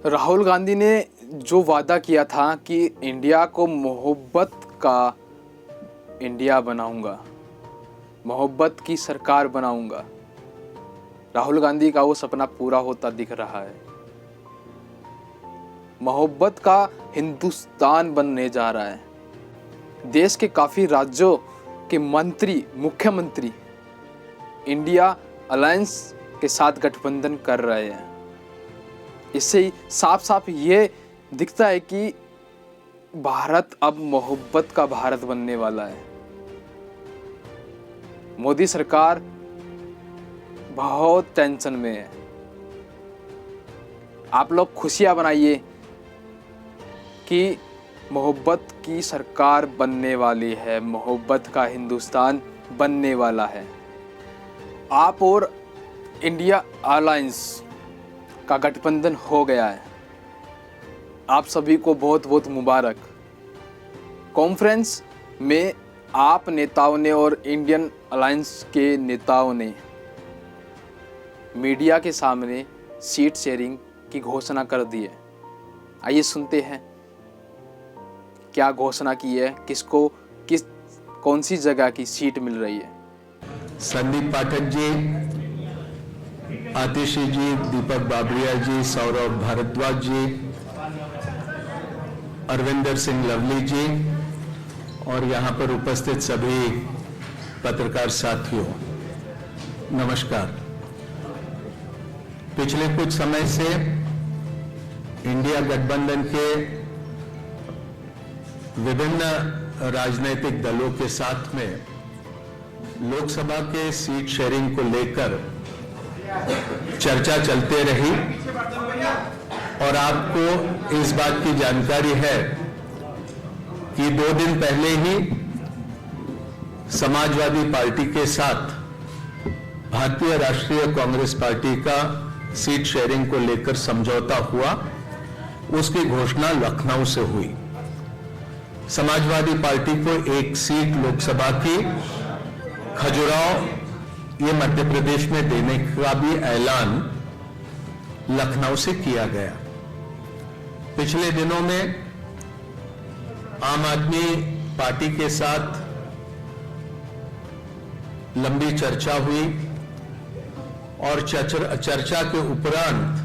राहुल गांधी ने जो वादा किया था कि इंडिया को मोहब्बत का इंडिया बनाऊंगा, मोहब्बत की सरकार बनाऊंगा, राहुल गांधी का वो सपना पूरा होता दिख रहा है। मोहब्बत का हिंदुस्तान बनने जा रहा है। देश के काफ़ी राज्यों के मंत्री, मुख्यमंत्री इंडिया अलायंस के साथ गठबंधन कर रहे हैं। इससे ही साफ साफ ये दिखता है कि भारत अब मोहब्बत का भारत बनने वाला है। मोदी सरकार बहुत टेंशन में है। आप लोग खुशियां बनाइए कि मोहब्बत की सरकार बनने वाली है, मोहब्बत का हिंदुस्तान बनने वाला है। आप और इंडिया अलायंस का गठबंधन हो गया है। आप सभी को बहुत बहुत मुबारक। कॉन्फ्रेंस में आप नेताओं ने और इंडियन अलायंस के नेताओं ने मीडिया के सामने सीट शेयरिंग की घोषणा कर दी है। आइए सुनते हैं क्या घोषणा की है, किसको कौन सी जगह की सीट मिल रही है। संदीप पाठक जी, आतिशी जी, दीपक बाबरिया जी, सौरभ भारद्वाज जी, अरविंदर सिंह लवली जी और यहाँ पर उपस्थित सभी पत्रकार साथियों, नमस्कार। पिछले कुछ समय से इंडिया गठबंधन के विभिन्न राजनीतिक दलों के साथ में लोकसभा के सीट शेयरिंग को लेकर चर्चा चलते रही और आपको इस बात की जानकारी है कि 2 दिन पहले ही समाजवादी पार्टी के साथ भारतीय राष्ट्रीय कांग्रेस पार्टी का सीट शेयरिंग को लेकर समझौता हुआ। उसकी घोषणा लखनऊ से हुई। समाजवादी पार्टी को 1 सीट लोकसभा की खजुराहो, ये मध्य प्रदेश में देने का भी ऐलान लखनऊ से किया गया। पिछले दिनों में आम आदमी पार्टी के साथ लंबी चर्चा हुई और चर्चा के उपरांत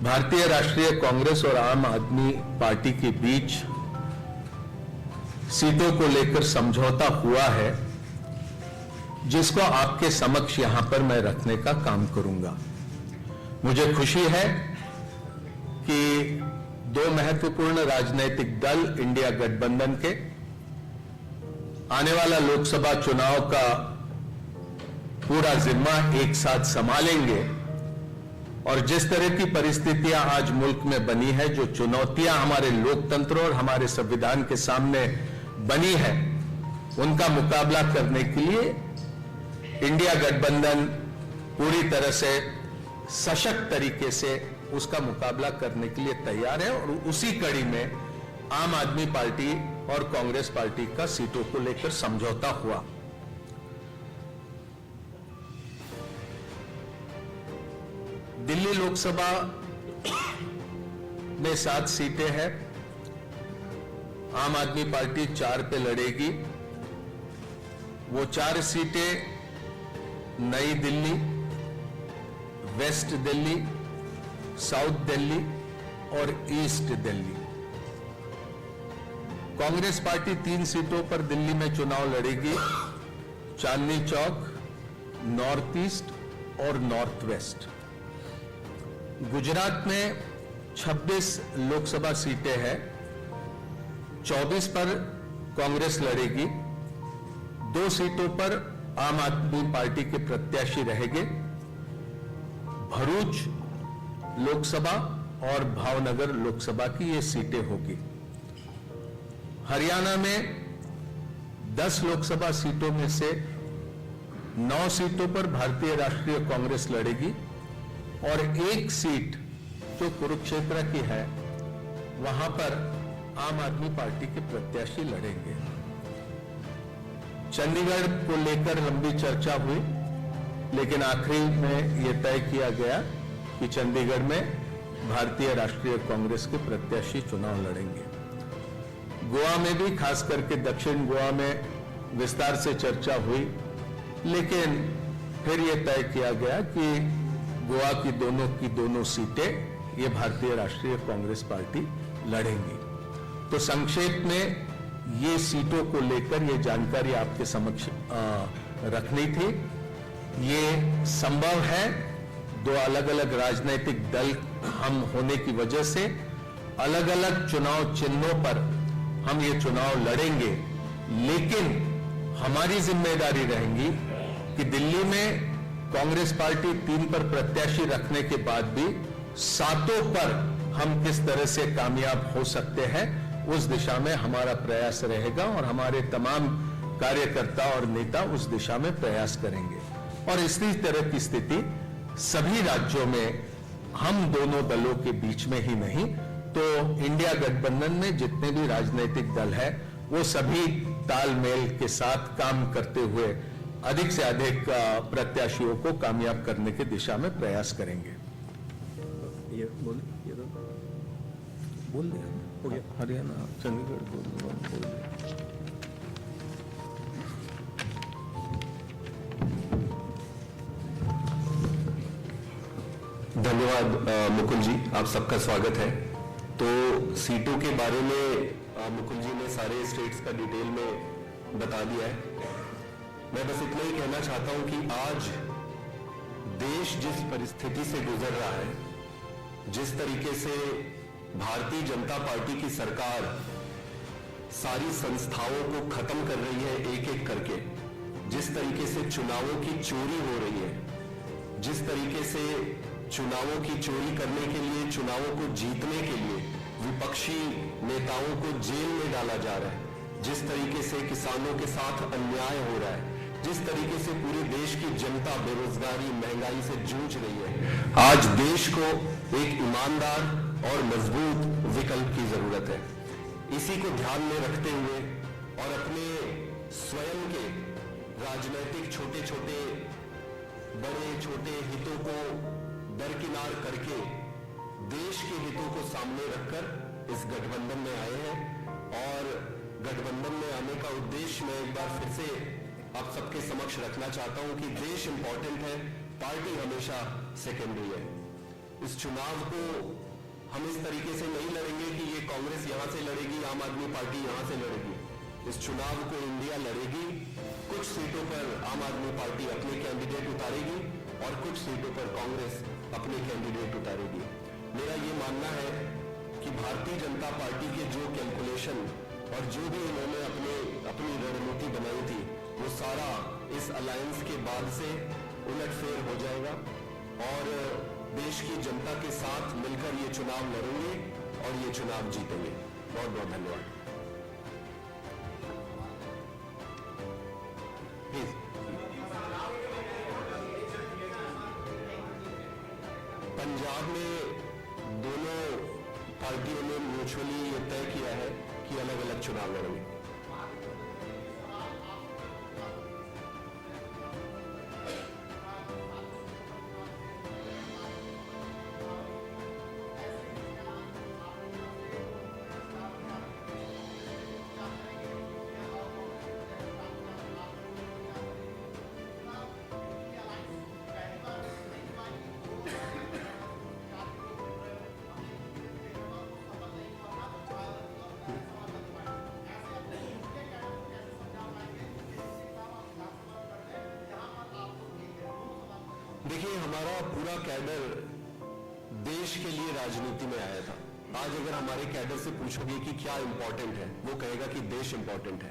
भारतीय राष्ट्रीय कांग्रेस और आम आदमी पार्टी के बीच सीटों को लेकर समझौता हुआ है, जिसको आपके समक्ष यहां पर मैं रखने का काम करूंगा। मुझे खुशी है कि 2 महत्वपूर्ण राजनीतिक दल इंडिया गठबंधन के आने वाला लोकसभा चुनाव का पूरा जिम्मा एक साथ संभालेंगे और जिस तरह की परिस्थितियां आज मुल्क में बनी है, जो चुनौतियां हमारे लोकतंत्र और हमारे संविधान के सामने बनी है, उनका मुकाबला करने के लिए इंडिया गठबंधन पूरी तरह से सशक्त तरीके से उसका मुकाबला करने के लिए तैयार है। और उसी कड़ी में आम आदमी पार्टी और कांग्रेस पार्टी का सीटों को लेकर समझौता हुआ। दिल्ली लोकसभा में 7 सीटें हैं। आम आदमी पार्टी 4 पे लड़ेगी। वो 4 सीटें नई दिल्ली, वेस्ट दिल्ली, साउथ दिल्ली और ईस्ट दिल्ली। कांग्रेस पार्टी 3 सीटों पर दिल्ली में चुनाव लड़ेगी, चांदनी चौक, नॉर्थ ईस्ट और नॉर्थ वेस्ट। गुजरात में 26 लोकसभा सीटें हैं। 24 पर कांग्रेस लड़ेगी। 2 सीटों पर आम आदमी पार्टी के प्रत्याशी रहेंगे। भरूच लोकसभा और भावनगर लोकसभा की ये सीटें होगी। हरियाणा में 10 लोकसभा सीटों में से 9 सीटों पर भारतीय राष्ट्रीय कांग्रेस लड़ेगी और 1 सीट जो कुरुक्षेत्र की है, वहां पर आम आदमी पार्टी के प्रत्याशी लड़ेंगे। चंडीगढ़ को लेकर लंबी चर्चा हुई, लेकिन आखिरी में यह तय किया गया कि चंडीगढ़ में भारतीय राष्ट्रीय कांग्रेस के प्रत्याशी चुनाव लड़ेंगे। गोवा में भी, खास करके दक्षिण गोवा में विस्तार से चर्चा हुई, लेकिन फिर यह तय किया गया कि गोवा की दोनों सीटें ये भारतीय राष्ट्रीय कांग्रेस पार्टी लड़ेंगी। तो संक्षेप में ये सीटों को लेकर ये जानकारी आपके समक्ष रखनी थी। ये संभव है, दो अलग अलग राजनीतिक दल हम होने की वजह से अलग अलग चुनाव चिन्हों पर हम ये चुनाव लड़ेंगे, लेकिन हमारी जिम्मेदारी रहेगी कि दिल्ली में कांग्रेस पार्टी 3 पर प्रत्याशी रखने के बाद भी 7 पर हम किस तरह से कामयाब हो सकते हैं, उस दिशा में हमारा प्रयास रहेगा और हमारे तमाम कार्यकर्ता और नेता उस दिशा में प्रयास करेंगे। और इसी तरह की स्थिति सभी राज्यों में हम दोनों दलों के बीच में ही नहीं, तो इंडिया गठबंधन में जितने भी राजनीतिक दल हैं, वो सभी तालमेल के साथ काम करते हुए अधिक से अधिक प्रत्याशियों को कामयाब करने की दिशा में प्रयास करेंगे। ये बोल दिया हो गया। हरियाणा, चंडीगढ़ बोल दिया। धन्यवाद मुकुल जी, आप सबका स्वागत है। तो सीटों के बारे में मुकुल जी ने सारे स्टेट्स का डिटेल में बता दिया है। मैं बस इतना ही कहना चाहता हूं कि आज देश जिस परिस्थिति से गुजर रहा है, जिस तरीके से भारतीय जनता पार्टी की सरकार सारी संस्थाओं को खत्म कर रही है एक एक करके, जिस तरीके से चुनावों की चोरी हो रही है, जिस तरीके से चुनावों की चोरी करने के लिए, चुनावों को जीतने के लिए विपक्षी नेताओं को जेल में डाला जा रहा है, जिस तरीके से किसानों के साथ अन्याय हो रहा है, जिस तरीके से पूरे देश की जनता बेरोजगारी, महंगाई से जूझ रही है, आज देश को एक ईमानदार और मजबूत विकल्प की जरूरत है। इसी को ध्यान में रखते हुए और अपने स्वयं के राजनीतिक छोटे छोटे बड़े छोटे हितों को दरकिनार करके देश के हितों को सामने रखकर इस गठबंधन में आए हैं। और गठबंधन में आने का उद्देश्य मैं एक बार फिर से आप सबके समक्ष रखना चाहता हूं कि देश इंपॉर्टेंट है, पार्टी हमेशा सेकेंडरी है। इस चुनाव को हम इस तरीके से नहीं लड़ेंगे कि ये कांग्रेस यहां से लड़ेगी, आम आदमी पार्टी यहां से लड़ेगी। इस चुनाव को इंडिया लड़ेगी। कुछ सीटों पर आम आदमी पार्टी अपने कैंडिडेट उतारेगी और कुछ सीटों पर कांग्रेस अपने कैंडिडेट उतारेगी। मेरा ये मानना है कि भारतीय जनता पार्टी के जो कैलकुलेशन और जो भी इन्होंने अपनी रणनीति बनाई थी, वो सारा इस अलायंस के बाद से उलटफेर हो जाएगा और देश की जनता के साथ मिलकर ये चुनाव लड़ेंगे और ये चुनाव जीतेंगे। बहुत बहुत धन्यवाद। पंजाब में दोनों पार्टियों ने म्यूचुअली ये तय किया है कि अलग अलग चुनाव लड़ेंगे। देखिए, हमारा पूरा कैडर देश के लिए राजनीति में आया था। आज अगर हमारे कैडर से पूछोगे कि क्या इंपॉर्टेंट है, वो कहेगा कि देश इंपॉर्टेंट है।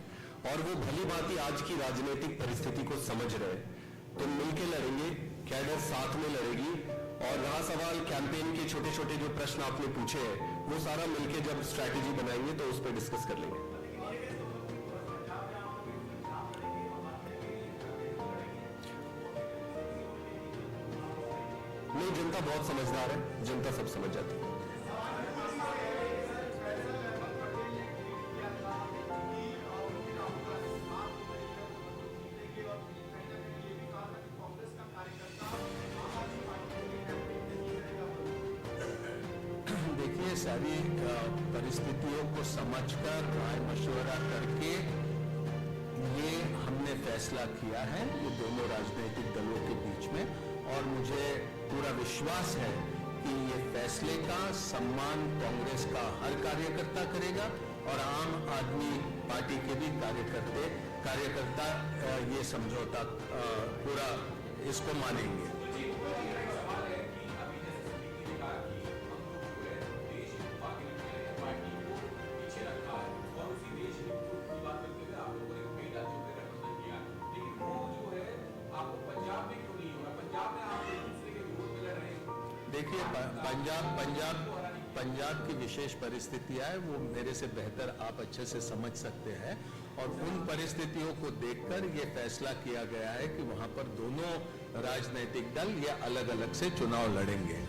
और वो भली भांति आज की राजनीतिक परिस्थिति को समझ रहे। तो मिलकर लड़ेंगे, कैडर साथ में लड़ेगी। और रहा सवाल कैंपेन के छोटे छोटे जो प्रश्न आपने पूछे हैं, वो सारा मिलकर जब स्ट्रैटेजी बनाएंगे तो उस पर डिस्कस कर लेंगे। नहीं, जनता बहुत समझदार है, जनता सब समझ जाती है। देखिए, सारी परिस्थितियों को समझकर राय मशवरा करके ये हमने फैसला किया है, ये दोनों राजनीतिक दलों के बीच में, और मुझे पूरा विश्वास है कि ये फैसले का सम्मान कांग्रेस का हर कार्यकर्ता करेगा और आम आदमी पार्टी के भी कार्यकर्ता ये समझौता पूरा इसको मानेंगे। देखिए, पंजाब की विशेष परिस्थितियां है, वो मेरे से बेहतर आप अच्छे से समझ सकते हैं, और उन परिस्थितियों को देखकर ये फैसला किया गया है कि वहां पर दोनों राजनीतिक दल ये अलग अलग से चुनाव लड़ेंगे।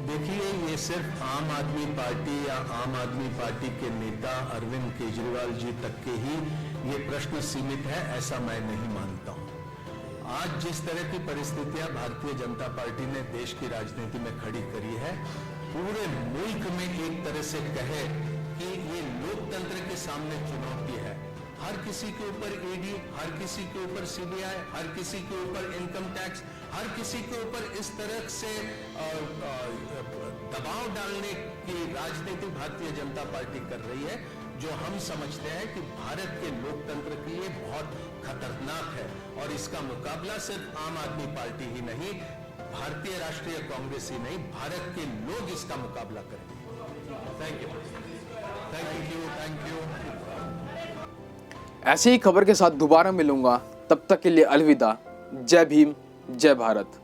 देखिए, ये सिर्फ आम आदमी पार्टी या आम आदमी पार्टी के नेता अरविंद केजरीवाल जी तक के ही ये प्रश्न सीमित है, ऐसा मैं नहीं मानता हूं। आज जिस तरह की परिस्थितियां भारतीय जनता पार्टी ने देश की राजनीति में खड़ी करी है, पूरे मुल्क में एक तरह से कहे कि ये लोकतंत्र के सामने चुनौती है। हर किसी के ऊपर ईडी, हर किसी के ऊपर सीबीआई, हर किसी के ऊपर इनकम टैक्स, हर किसी के ऊपर इस तरह से दबाव डालने की राजनीति भारतीय जनता पार्टी कर रही है, जो हम समझते हैं कि भारत के लोकतंत्र के लिए बहुत खतरनाक है। और इसका मुकाबला सिर्फ आम आदमी पार्टी ही नहीं, भारतीय राष्ट्रीय कांग्रेस ही नहीं, भारत के लोग इसका मुकाबला करेंगे। Thank you. ऐसी ही खबर के साथ दोबारा मिलूंगा, तब तक के लिए अलविदा। जय भीम, जय भारत।